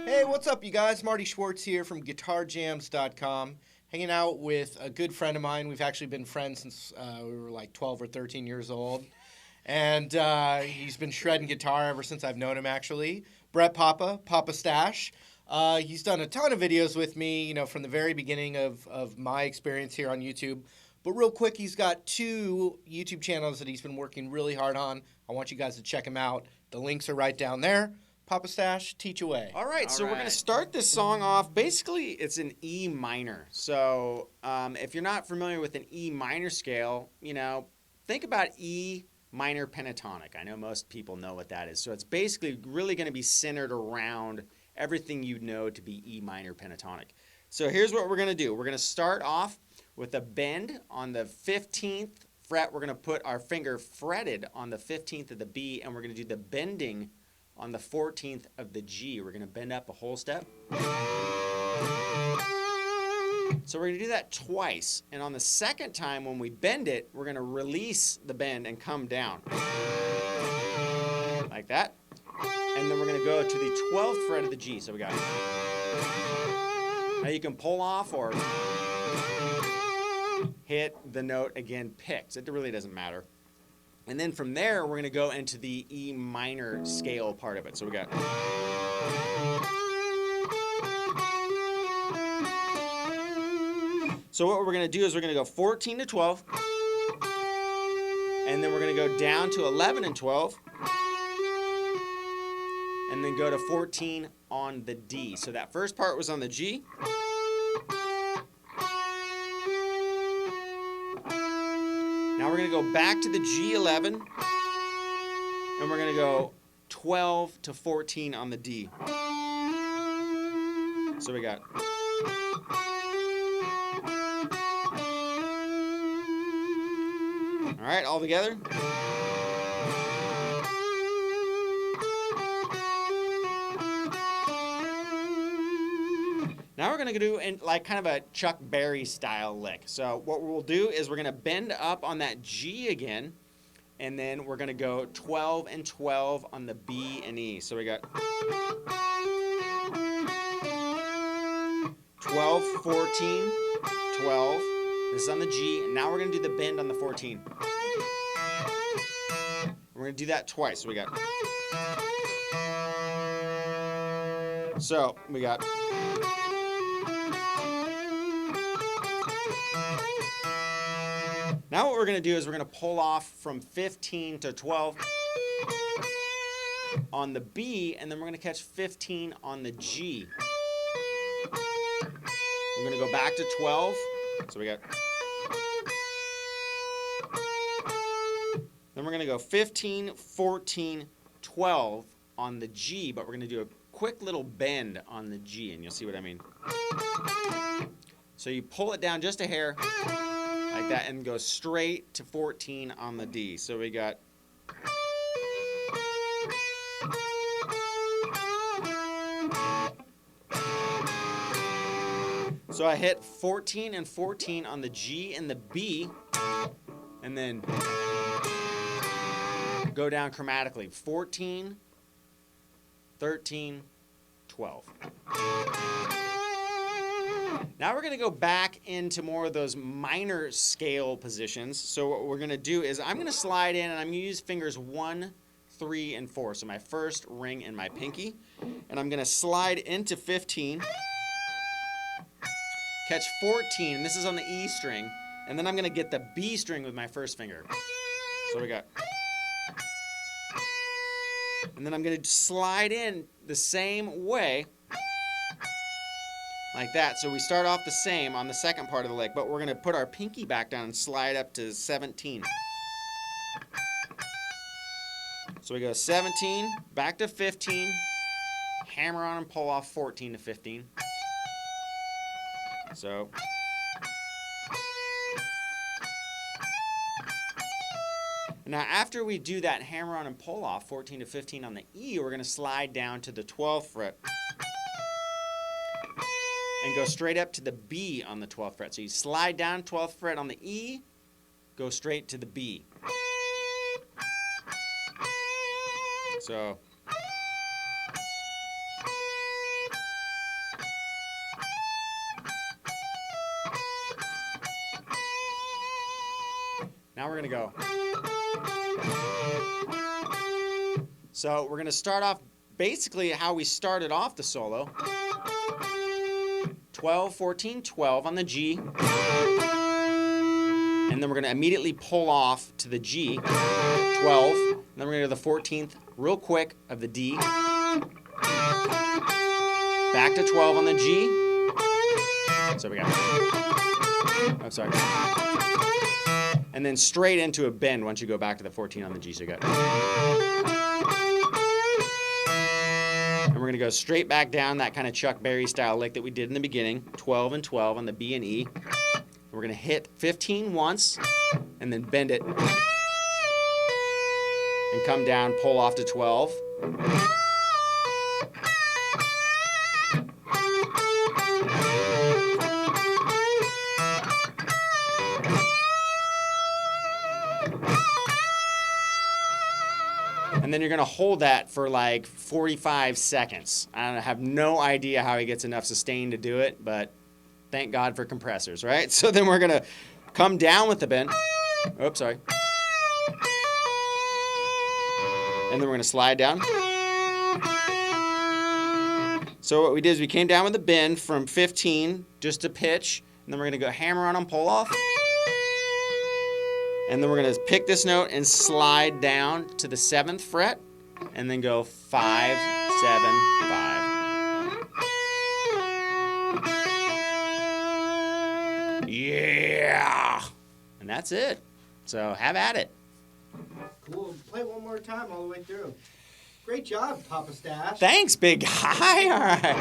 Hey, what's up, you guys? Marty Schwartz here from GuitarJams.com, hanging out with a good friend of mine. We've actually been friends since we were like 12 or 13 years old. And he's been shredding guitar ever since I've known him, actually. Brett Papa Stash. He's done a ton of videos with me, you know, from the very beginning of my experience here on YouTube. But real quick, he's got 2 YouTube channels that he's been working really hard on. I want you guys to check him out. The links are right down there. Papa Stash, teach away. All right, so we're going to start this song off. Basically, it's an E minor. So if you're not familiar with an E minor scale, you know, think about E minor pentatonic. I know most people know what that is. So it's basically really going to be centered around everything you know to be E minor pentatonic. So here's what we're going to do. We're going to start off with a bend on the 15th fret. We're going to put our finger fretted on the 15th of the B, and we're going to do the bending on the 14th of the G. We're going to bend up a whole step. So we're going to do that twice. And on the second time when we bend it, we're going to release the bend and come down. Like that. And then we're going to go to the 12th fret of the G. So we got it. Now you can pull off or hit the note again picked. It really doesn't matter. And then from there, we're going to go into the E minor scale part of it. So we got. So what we're going to do is we're going to go 14 to 12. And then we're going to go down to 11 and 12. And then go to 14 on the D. So that first part was on the G. Now we're going to go back to the G11, and we're going to go 12 to 14 on the D. So we got. All right, all together. Now we're going to do like kind of a Chuck Berry style lick. So what we'll do is we're going to bend up on that G again, and then we're going to go 12 and 12 on the B and E. So we got 12, 14, 12. This is on the G, and now we're going to do the bend on the 14. We're going to do that twice. So we got. So we got. Now what we're going to do is we're going to pull off from 15 to 12 on the B, and then we're going to catch 15 on the G. We're going to go back to 12. So we got. Then we're going to go 15, 14, 12 on the G, but we're going to do a quick little bend on the G, and you'll see what I mean. So you pull it down just a hair. Like that, and go straight to 14 on the D. So we got. So I hit 14 and 14 on the G and the B, and then go down chromatically. 14, 13, 12. Now we're going to go back into more of those minor scale positions. So what we're going to do is I'm going to slide in, and I'm going to use fingers 1, 3, and 4. So my first ring and my pinky. And I'm going to slide into 15. Catch 14, and this is on the E string. And then I'm going to get the B string with my first finger. So we got. And then I'm going to slide in the same way. Like that. So we start off the same on the second part of the lick, but we're going to put our pinky back down and slide up to 17. So we go 17, back to 15, hammer on and pull off 14 to 15. So Now, after we do that hammer on and pull off, 14 to 15 on the E, we're going to slide down to the 12th fret and go straight up to the B on the 12th fret. So you slide down 12th fret on the E, go straight to the B. So now we're going to go. So we're going to start off basically how we started off the solo. 12, 14, 12 on the G. And then we're going to immediately pull off to the G, 12. And then we're going to go to the 14th real quick of the D. Back to 12 on the G. So we got, oh, sorry. And then straight into a bend once you go back to the 14 on the G. So you got. And we're going to go straight back down that kind of Chuck Berry style lick that we did in the beginning. 12 and 12 on the B and E. We're going to hit 15 once and then bend it. And come down, pull off to 12. And then you're going to hold that for like 45 seconds. I have no idea how he gets enough sustain to do it, but thank God for compressors, right? So then we're going to come down with the bend. Oops, sorry. And then we're going to slide down. So what we did is we came down with the bend from 15 just to pitch. And then we're going to go hammer on pull off. And then we're going to pick this note and slide down to the 7th fret. And then go 5, 7, 5. Yeah! And that's it. So have at it. Cool. Play it one more time all the way through. Great job, Papa Stash. Thanks, big guy. All right.